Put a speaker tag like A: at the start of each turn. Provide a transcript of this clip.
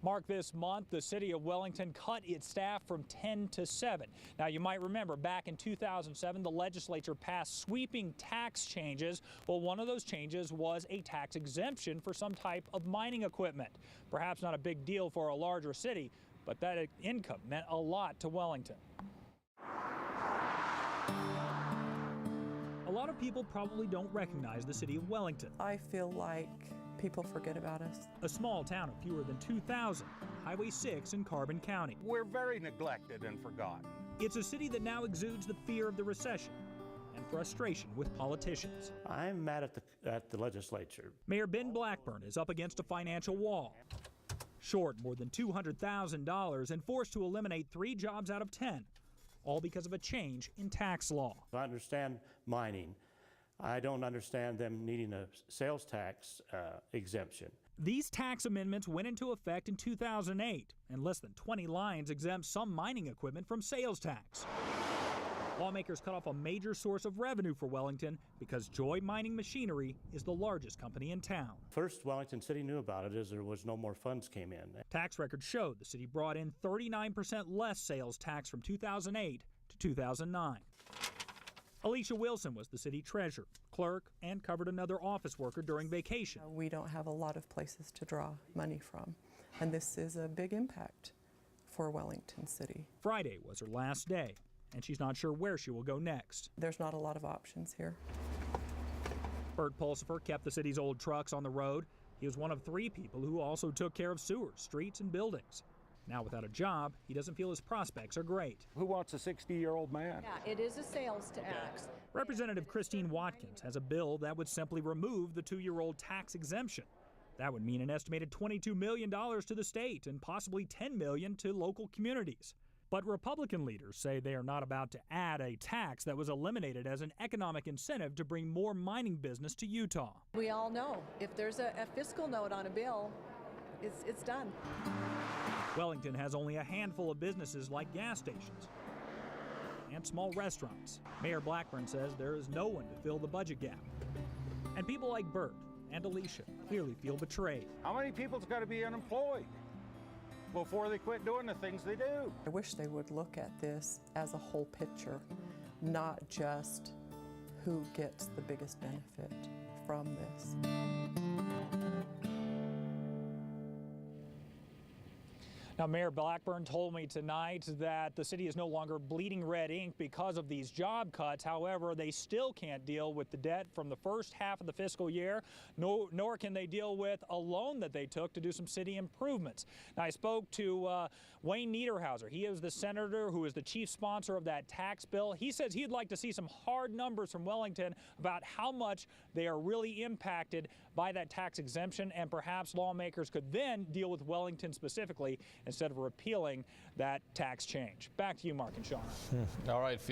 A: Mark, this month, the city of Wellington cut its staff from 10 to 7. Now, you might remember back in 2007, the legislature passed sweeping tax changes. Well, one of those changes was a tax exemption for some type of mining equipment. Perhaps not a big deal for a larger city, but that income meant a lot to Wellington. A lot of people probably don't recognize the city of Wellington.
B: I feel like people forget about us.
A: A small town of fewer than 2,000, Highway 6 in Carbon County.
C: We're very neglected and forgotten.
A: It's a city that now exudes the fear of the recession and frustration with politicians.
D: I'm mad at the legislature.
A: Mayor Ben Blackburn is up against a financial wall. Short more than $200,000 and forced to eliminate 3 jobs out of 10, all because of a change in tax law.
D: I understand mining. I don't understand them needing a sales tax exemption.
A: These tax amendments went into effect in 2008, and less than 20 lines exempt some mining equipment from sales tax. Lawmakers cut off a major source of revenue for Wellington because Joy Mining Machinery is the largest company in town.
D: First Wellington City knew about it as there was no more funds came in.
A: Tax records showed the city brought in 39% less sales tax from 2008 to 2009. Alicia Wilson was the city treasurer, clerk, and covered another office worker during vacation.
B: We don't have a lot of places to draw money from, and this is a big impact for Wellington City.
A: Friday was her last day, and she's not sure where she will go next.
B: There's not a lot of options here.
A: Bert Pulsifer kept the city's old trucks on the road. He was one of 3 people who also took care of sewers, streets, and buildings. Now without a job, he doesn't feel his prospects are great.
C: Who wants a 60-year-old man?
E: Yeah, it is a sales tax.
A: Representative Christine Watkins has a bill that would simply remove the 2-year-old tax exemption. That would mean an estimated $22 million to the state and possibly $10 million to local communities. But Republican leaders say they are not about to add a tax that was eliminated as an economic incentive to bring more mining business to Utah.
E: We all know if there's a fiscal note on a bill, it's done.
A: Wellington has only a handful of businesses like gas stations and small restaurants. Mayor Blackburn says there is no one to fill the budget gap. And people like Bert and Alicia clearly feel betrayed.
C: How many people's got to be unemployed before they quit doing the things they do?
B: I wish they would look at this as a whole picture, not just who gets the biggest benefit from this.
A: Now, Mayor Blackburn told me tonight that the city is no longer bleeding red ink because of these job cuts. However, they still can't deal with the debt from the first half of the fiscal year, nor can they deal with a loan that they took to do some city improvements. Now, I spoke to Wayne Niederhauser. He is the senator who is the chief sponsor of that tax bill. He says he'd like to see some hard numbers from Wellington about how much they are really impacted by that tax exemption, and perhaps lawmakers could then deal with Wellington specifically instead of repealing that tax change. Back to you, Mark and Shauna.
F: All right, Field.